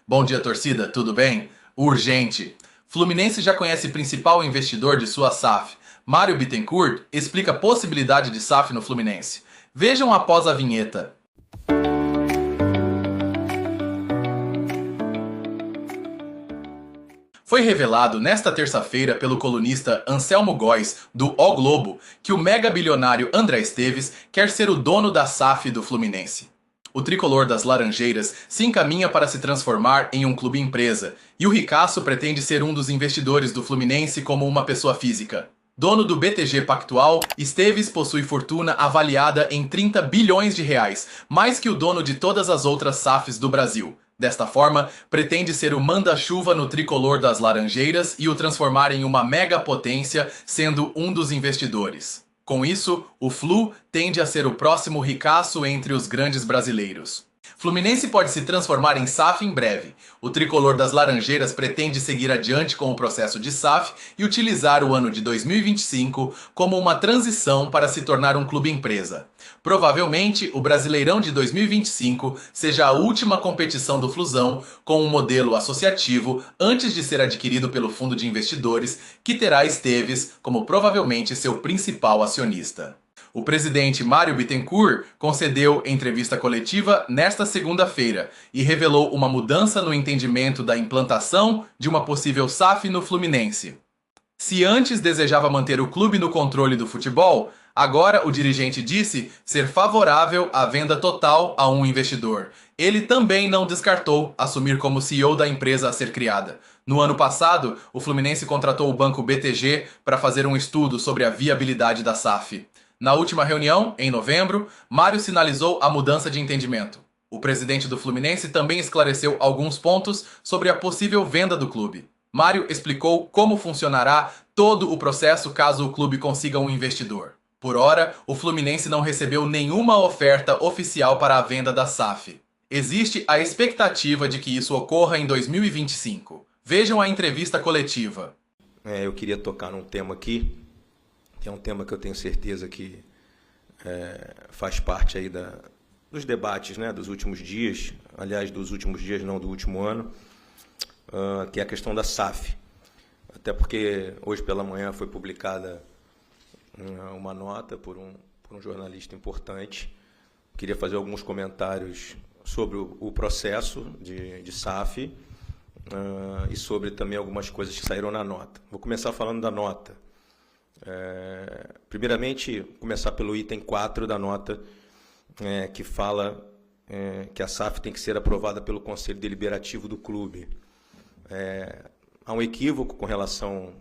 Bom dia, torcida, tudo bem? Urgente! Fluminense já conhece principal investidor de sua SAF. Mário Bittencourt explica a possibilidade de SAF no Fluminense. Vejam após a vinheta. Foi revelado nesta terça-feira pelo colunista Anselmo Góes, do O Globo, que o mega bilionário André Esteves quer ser o dono da SAF do Fluminense. O tricolor das Laranjeiras se encaminha para se transformar em um clube empresa, e o ricaço pretende ser um dos investidores do Fluminense como uma pessoa física. Dono do BTG Pactual, Esteves possui fortuna avaliada em 30 bilhões de reais, mais que o dono de todas as outras SAFs do Brasil. Desta forma, pretende ser o manda-chuva no tricolor das Laranjeiras e o transformar em uma mega potência, sendo um dos investidores. Com isso, o Flu tende a ser o próximo ricaço entre os grandes brasileiros. Fluminense pode se transformar em SAF em breve. O tricolor das Laranjeiras pretende seguir adiante com o processo de SAF e utilizar o ano de 2025 como uma transição para se tornar um clube empresa. Provavelmente, o Brasileirão de 2025 seja a última competição do Flusão com um modelo associativo antes de ser adquirido pelo fundo de investidores, que terá Esteves como provavelmente seu principal acionista. O presidente Mário Bittencourt concedeu entrevista coletiva nesta segunda-feira e revelou uma mudança no entendimento da implantação de uma possível SAF no Fluminense. Se antes desejava manter o clube no controle do futebol, agora o dirigente disse ser favorável à venda total a um investidor. Ele também não descartou assumir como CEO da empresa a ser criada. No ano passado, o Fluminense contratou o banco BTG para fazer um estudo sobre a viabilidade da SAF. Na última reunião, em novembro, Mário sinalizou a mudança de entendimento. O presidente do Fluminense também esclareceu alguns pontos sobre a possível venda do clube. Mário explicou como funcionará todo o processo caso o clube consiga um investidor. Por hora, o Fluminense não recebeu nenhuma oferta oficial para a venda da SAF. Existe a expectativa de que isso ocorra em 2025. Vejam a entrevista coletiva. Eu queria tocar num tema aqui, que é um tema que eu tenho certeza que faz parte aí dos debates, né, dos últimos dias, aliás, dos últimos dias não, do último ano, que é a questão da SAF. Até porque hoje pela manhã foi publicada uma nota por um jornalista importante. Queria fazer alguns comentários sobre o processo de SAF e sobre também algumas coisas que saíram na nota. Vou começar falando da nota. Primeiramente, começar pelo item 4 da nota, que fala que a SAF tem que ser aprovada pelo Conselho Deliberativo do clube. Há um equívoco com relação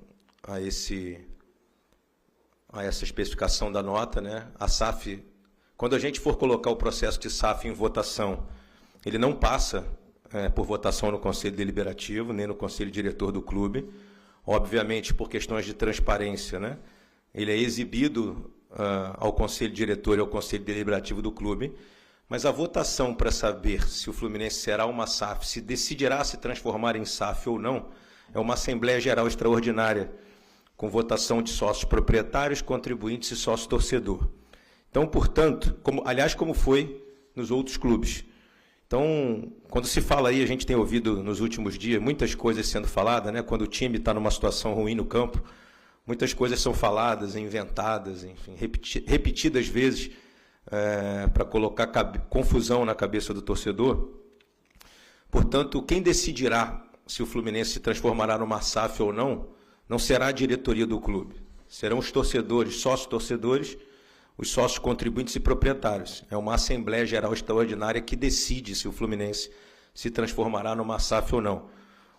a essa especificação da nota, né? A SAF, quando a gente for colocar o processo de SAF em votação, ele não passa por votação no Conselho Deliberativo, nem no Conselho Diretor do clube. Obviamente, por questões de transparência, né? Ele é exibido ao Conselho Diretor e ao Conselho Deliberativo do clube, mas a votação para saber se o Fluminense será uma SAF, se decidirá se transformar em SAF ou não, é uma Assembleia Geral Extraordinária, com votação de sócios proprietários, contribuintes e sócio torcedor. Então, portanto, como foi nos outros clubes. Então, quando se fala aí, a gente tem ouvido nos últimos dias muitas coisas sendo faladas, né? Quando o time está numa situação ruim no campo, muitas coisas são faladas, inventadas, enfim, repetidas vezes para colocar confusão na cabeça do torcedor. Portanto, quem decidirá se o Fluminense se transformará numa SAF ou não, não será a diretoria do clube. Serão os torcedores, sócios torcedores, os sócios contribuintes e proprietários. É uma Assembleia Geral Extraordinária que decide se o Fluminense se transformará numa SAF ou não.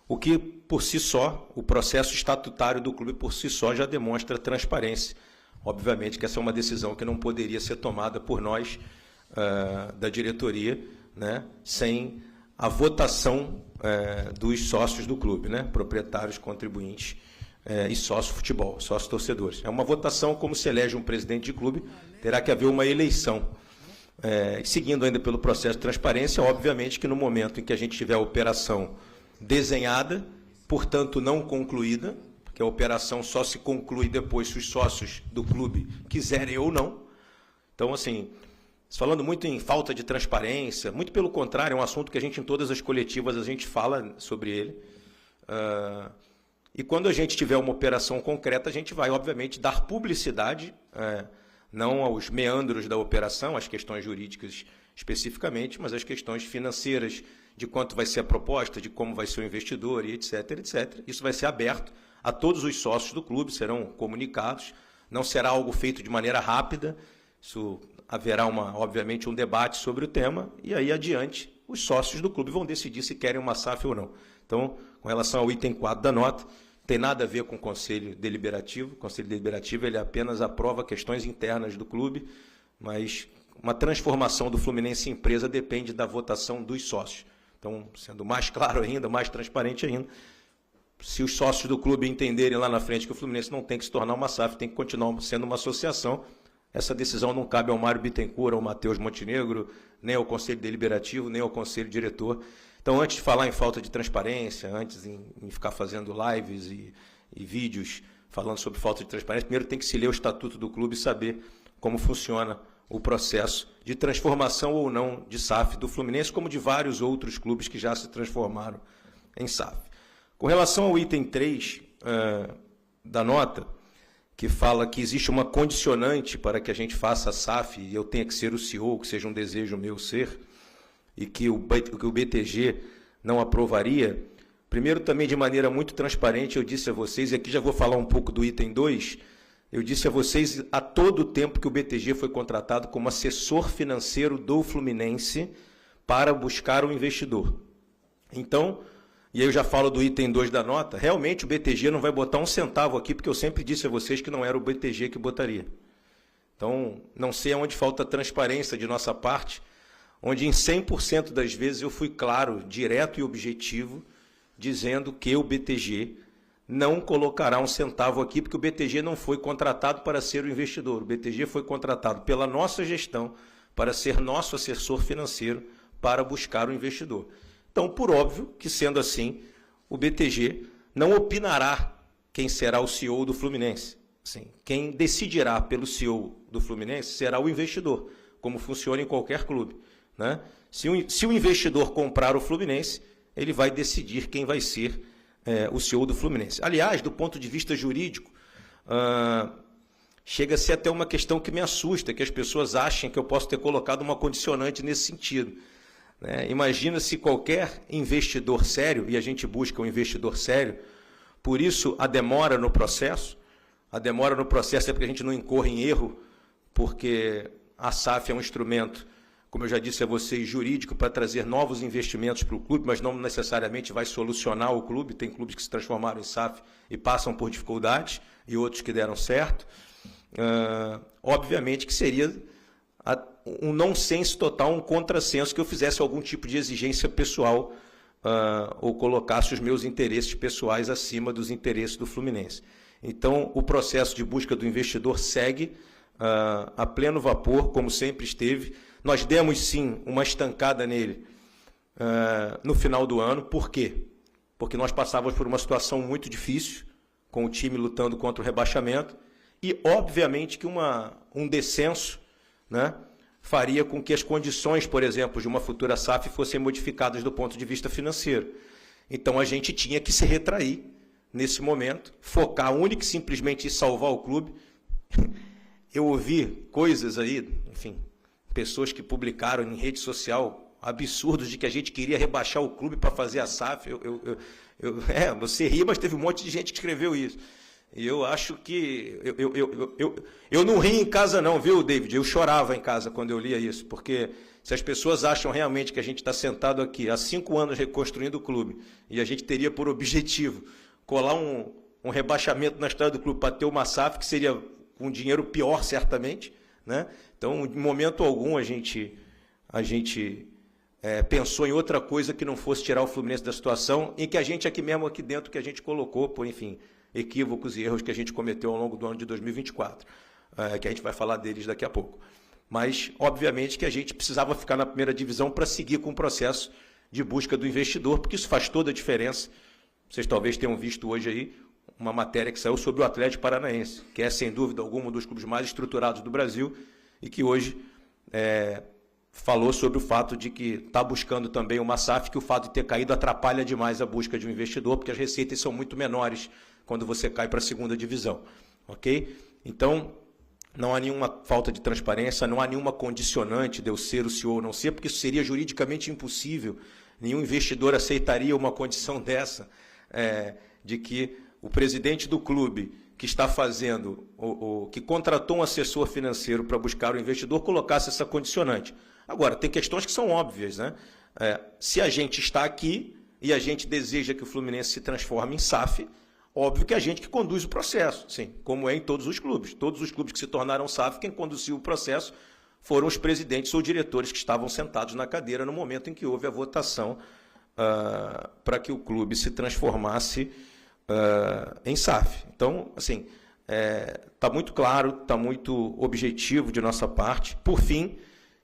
O que, por si só, o processo estatutário do clube, por si só, já demonstra transparência. Obviamente que essa é uma decisão que não poderia ser tomada por nós, da diretoria, né, sem a votação dos sócios do clube, né, proprietários, contribuintes e sócio futebol, sócios torcedores. É uma votação como se elege um presidente de clube, terá que haver uma eleição. Seguindo ainda pelo processo de transparência, obviamente que no momento em que a gente tiver a operação desenhada, portanto não concluída, porque a operação só se conclui depois se os sócios do clube quiserem ou não. Então, assim, falando muito em falta de transparência, muito pelo contrário, é um assunto que a gente, em todas as coletivas, a gente fala sobre ele. E quando a gente tiver uma operação concreta, a gente vai, obviamente, dar publicidade, não aos meandros da operação, às questões jurídicas especificamente, mas às questões financeiras, de quanto vai ser a proposta, de como vai ser o investidor, e etc, etc. Isso vai ser aberto a todos os sócios do clube, serão comunicados, não será algo feito de maneira rápida, isso haverá, obviamente, um debate sobre o tema, e aí adiante os sócios do clube vão decidir se querem uma SAF ou não. Então, com relação ao item 4 da nota, tem nada a ver com o Conselho Deliberativo. O Conselho Deliberativo ele apenas aprova questões internas do clube, mas uma transformação do Fluminense em empresa depende da votação dos sócios. Então, sendo mais claro ainda, mais transparente ainda, se os sócios do clube entenderem lá na frente que o Fluminense não tem que se tornar uma SAF, tem que continuar sendo uma associação, essa decisão não cabe ao Mário Bittencourt, ao Matheus Montenegro, nem ao Conselho Deliberativo, nem ao Conselho Diretor. Então, antes de falar em falta de transparência, antes em ficar fazendo lives e vídeos falando sobre falta de transparência, primeiro tem que se ler o Estatuto do clube e saber como funciona o processo de transformação ou não de SAF do Fluminense, como de vários outros clubes que já se transformaram em SAF. Com relação ao item 3 da nota, que fala que existe uma condicionante para que a gente faça a SAF e eu tenha que ser o CEO, que seja um desejo meu ser, e que o BTG não aprovaria, primeiro também de maneira muito transparente eu disse a vocês, e aqui já vou falar um pouco do item 2, eu disse a vocês a todo o tempo que o BTG foi contratado como assessor financeiro do Fluminense para buscar um investidor. Então, e aí eu já falo do item 2 da nota, realmente o BTG não vai botar um centavo aqui, porque eu sempre disse a vocês que não era o BTG que botaria. Então, não sei onde falta transparência de nossa parte, onde em 100% das vezes eu fui claro, direto e objetivo, dizendo que o BTG não colocará um centavo aqui, porque o BTG não foi contratado para ser o investidor. O BTG foi contratado pela nossa gestão para ser nosso assessor financeiro para buscar o investidor. Então, por óbvio que, sendo assim, o BTG não opinará quem será o CEO do Fluminense. Sim, quem decidirá pelo CEO do Fluminense será o investidor, como funciona em qualquer clube. Né? Se o investidor comprar o Fluminense, ele vai decidir quem vai ser o CEO do Fluminense. Aliás, do ponto de vista jurídico, chega a ser até uma questão que me assusta, que as pessoas achem que eu posso ter colocado uma condicionante nesse sentido. Imagina se qualquer investidor sério, e a gente busca um investidor sério, por isso a demora no processo é porque a gente não incorre em erro, porque a SAF é um instrumento, como eu já disse a vocês, jurídico para trazer novos investimentos para o clube, mas não necessariamente vai solucionar o clube. Tem clubes que se transformaram em SAF e passam por dificuldades, e outros que deram certo. Obviamente que seria um nonsense total, um contrassenso que eu fizesse algum tipo de exigência pessoal ou colocasse os meus interesses pessoais acima dos interesses do Fluminense. Então, o processo de busca do investidor segue a pleno vapor, como sempre esteve. Nós demos, sim, uma estancada nele no final do ano. Por quê? Porque nós passávamos por uma situação muito difícil, com o time lutando contra o rebaixamento, e, obviamente, que um descenso, né, faria com que as condições, por exemplo, de uma futura SAF fossem modificadas do ponto de vista financeiro. Então, a gente tinha que se retrair nesse momento, focar única e simplesmente em salvar o clube. Eu ouvi coisas aí, enfim, pessoas que publicaram em rede social absurdos de que a gente queria rebaixar o clube para fazer a SAF. Você ri, mas teve um monte de gente que escreveu isso. E eu acho que... Eu não ri em casa não, viu, David? Eu chorava em casa quando eu lia isso, porque se as pessoas acham realmente que a gente está sentado aqui há 5 anos reconstruindo o clube e a gente teria por objetivo colar um rebaixamento na história do clube para ter uma SAF, que seria um dinheiro pior, certamente, né? Então, em momento algum, a gente pensou em outra coisa que não fosse tirar o Fluminense da situação, em que a gente aqui mesmo, aqui dentro, que a gente colocou, por, enfim, equívocos e erros que a gente cometeu ao longo do ano de 2024, que a gente vai falar deles daqui a pouco. Mas, obviamente, que a gente precisava ficar na primeira divisão para seguir com o processo de busca do investidor, porque isso faz toda a diferença. Vocês talvez tenham visto hoje aí uma matéria que saiu sobre o Atlético Paranaense, que é, sem dúvida alguma, um dos clubes mais estruturados do Brasil e que hoje falou sobre o fato de que está buscando também uma SAF, que o fato de ter caído atrapalha demais a busca de um investidor, porque as receitas são muito menores quando você cai para a segunda divisão. Ok? Então, não há nenhuma falta de transparência, não há nenhuma condicionante de eu ser o CEO ou não ser, porque isso seria juridicamente impossível. Nenhum investidor aceitaria uma condição dessa, de que o presidente do clube que está fazendo, que contratou um assessor financeiro para buscar o investidor, colocasse essa condicionante. Agora, tem questões que são óbvias, né? Se a gente está aqui e a gente deseja que o Fluminense se transforme em SAF, óbvio que é a gente que conduz o processo, sim, como é em todos os clubes. Todos os clubes que se tornaram SAF, quem conduziu o processo foram os presidentes ou diretores que estavam sentados na cadeira no momento em que houve a votação para que o clube se transformasse em SAF. Então, assim, está muito claro, está muito objetivo de nossa parte. Por fim,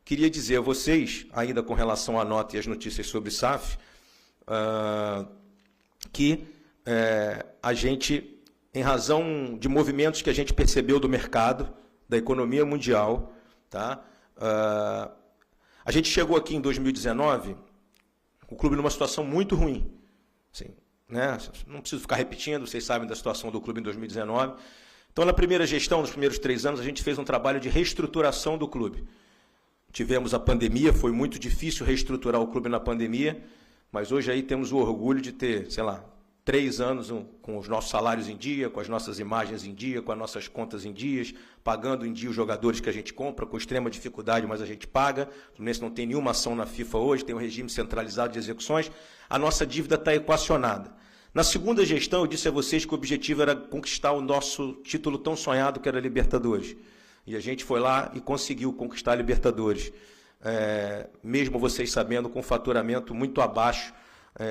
queria dizer a vocês, ainda com relação à nota e às notícias sobre SAF, que a gente, em razão de movimentos que a gente percebeu do mercado, da economia mundial, tá? A gente chegou aqui em 2019, o clube numa situação muito ruim. Assim, né? Não preciso ficar repetindo, vocês sabem da situação do clube em 2019. Então, na primeira gestão, nos primeiros 3 anos, a gente fez um trabalho de reestruturação do clube. Tivemos a pandemia, foi muito difícil reestruturar o clube na pandemia, mas hoje aí temos o orgulho de ter, sei lá, 3 anos com os nossos salários em dia, com as nossas imagens em dia, com as nossas contas em dias, pagando em dia os jogadores que a gente compra, com extrema dificuldade, mas a gente paga. O Fluminense não tem nenhuma ação na FIFA hoje, tem um regime centralizado de execuções. A nossa dívida está equacionada. Na segunda gestão, eu disse a vocês que o objetivo era conquistar o nosso título tão sonhado, que era a Libertadores. E a gente foi lá e conseguiu conquistar a Libertadores. Mesmo vocês sabendo, com um faturamento muito abaixo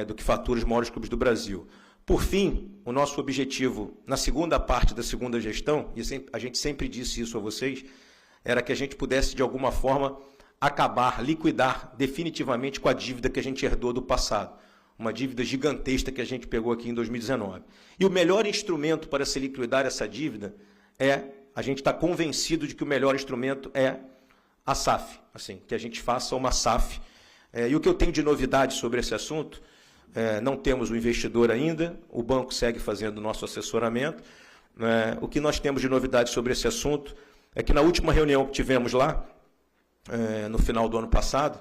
do que faturam os maiores clubes do Brasil. Por fim, o nosso objetivo, na segunda parte da segunda gestão, e a gente sempre disse isso a vocês, era que a gente pudesse, de alguma forma, acabar, liquidar definitivamente com a dívida que a gente herdou do passado. Uma dívida gigantesca que a gente pegou aqui em 2019. E o melhor instrumento para se liquidar essa dívida a gente está convencido de que o melhor instrumento é a SAF, assim, que a gente faça uma SAF. E o que eu tenho de novidade sobre esse assunto, não temos o investidor ainda, o banco segue fazendo o nosso assessoramento. O que nós temos de novidade sobre esse assunto é que na última reunião que tivemos lá, no final do ano passado,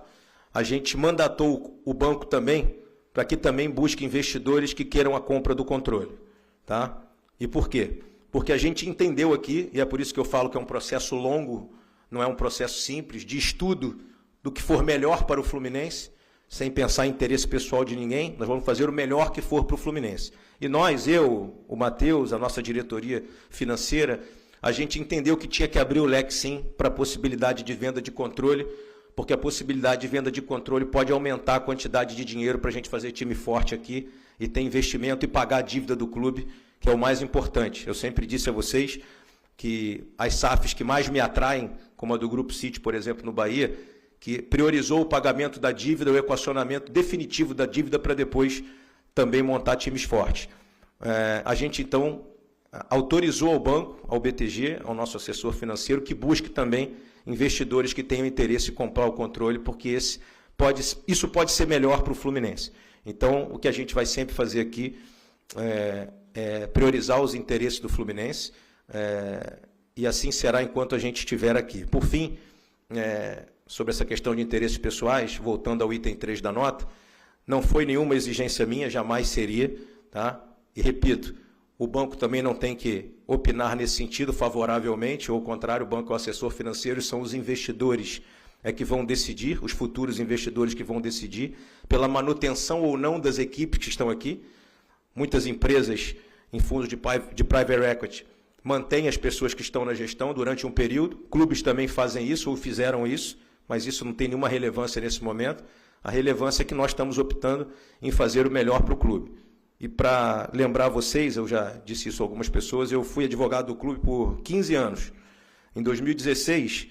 a gente mandatou o banco também para que também busque investidores que queiram a compra do controle. Tá? E por quê? Porque a gente entendeu aqui, e é por isso que eu falo que é um processo longo, não é um processo simples, de estudo do que for melhor para o Fluminense, sem pensar em interesse pessoal de ninguém, nós vamos fazer o melhor que for para o Fluminense. E nós, eu, o Matheus, a nossa diretoria financeira, a gente entendeu que tinha que abrir o leque, sim, para a possibilidade de venda de controle, porque a possibilidade de venda de controle pode aumentar a quantidade de dinheiro para a gente fazer time forte aqui e ter investimento e pagar a dívida do clube, que é o mais importante. Eu sempre disse a vocês que as SAFs que mais me atraem, como a do Grupo City, por exemplo, no Bahia, que priorizou o pagamento da dívida, o equacionamento definitivo da dívida para depois também montar times fortes. A gente, então, autorizou ao banco, ao BTG, ao nosso assessor financeiro, que busque também investidores que tenham interesse em comprar o controle, porque isso pode ser melhor para o Fluminense. Então, o que a gente vai sempre fazer aqui é priorizar os interesses do Fluminense, e assim será enquanto a gente estiver aqui. Por fim, sobre essa questão de interesses pessoais, voltando ao item 3 da nota, não foi nenhuma exigência minha, jamais seria, tá? E repito, o banco também não tem que opinar nesse sentido favoravelmente, ou ao contrário, o banco é o assessor financeiro e são os investidores que vão decidir, os futuros investidores que vão decidir pela manutenção ou não das equipes que estão aqui. Muitas empresas em fundos de private equity mantêm as pessoas que estão na gestão durante um período, clubes também fazem isso ou fizeram isso, mas isso não tem nenhuma relevância nesse momento. A relevância é que nós estamos optando em fazer o melhor para o clube. E para lembrar vocês, eu já disse isso a algumas pessoas, eu fui advogado do clube por 15 anos. Em 2016,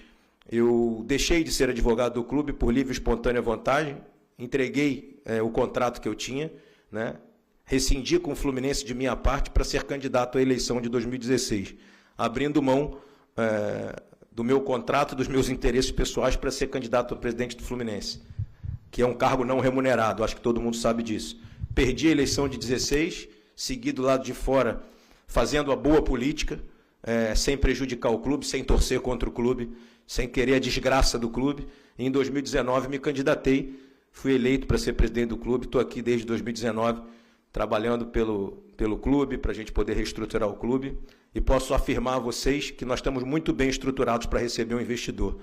eu deixei de ser advogado do clube por livre e espontânea vontade, entreguei o contrato que eu tinha, né? Rescindi com o Fluminense de minha parte para ser candidato à eleição de 2016, abrindo mão do meu contrato, dos meus interesses pessoais para ser candidato a presidente do Fluminense, que é um cargo não remunerado, acho que todo mundo sabe disso. Perdi a eleição de 16, segui do lado de fora fazendo a boa política, sem prejudicar o clube, sem torcer contra o clube, sem querer a desgraça do clube. E em 2019 me candidatei, fui eleito para ser presidente do clube, estou aqui desde 2019 trabalhando pelo clube, para a gente poder reestruturar o clube. E posso afirmar a vocês que nós estamos muito bem estruturados para receber um investidor.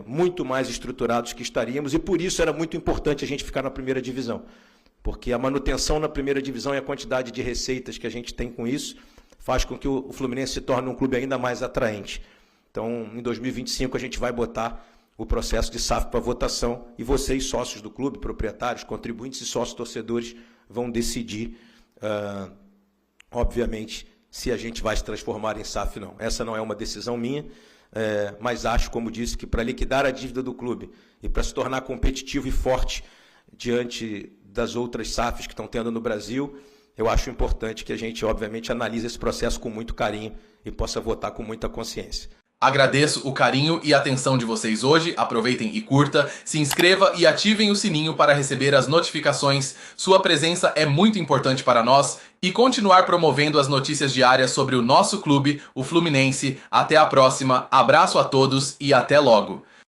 Muito mais estruturados que estaríamos, e por isso era muito importante a gente ficar na primeira divisão. Porque a manutenção na primeira divisão e a quantidade de receitas que a gente tem com isso faz com que o Fluminense se torne um clube ainda mais atraente. Então, em 2025, a gente vai botar o processo de SAF para votação e vocês, sócios do clube, proprietários, contribuintes e sócios torcedores, vão decidir, obviamente, se a gente vai se transformar em SAF ou não. Essa não é uma decisão minha, mas acho, como disse, que para liquidar a dívida do clube e para se tornar competitivo e forte diante das outras SAFs que estão tendo no Brasil, eu acho importante que a gente, obviamente, analise esse processo com muito carinho e possa votar com muita consciência. Agradeço o carinho e a atenção de vocês hoje, aproveitem e curta, se inscreva e ativem o sininho para receber as notificações. Sua presença é muito importante para nós e continuar promovendo as notícias diárias sobre o nosso clube, o Fluminense. Até a próxima, abraço a todos e até logo!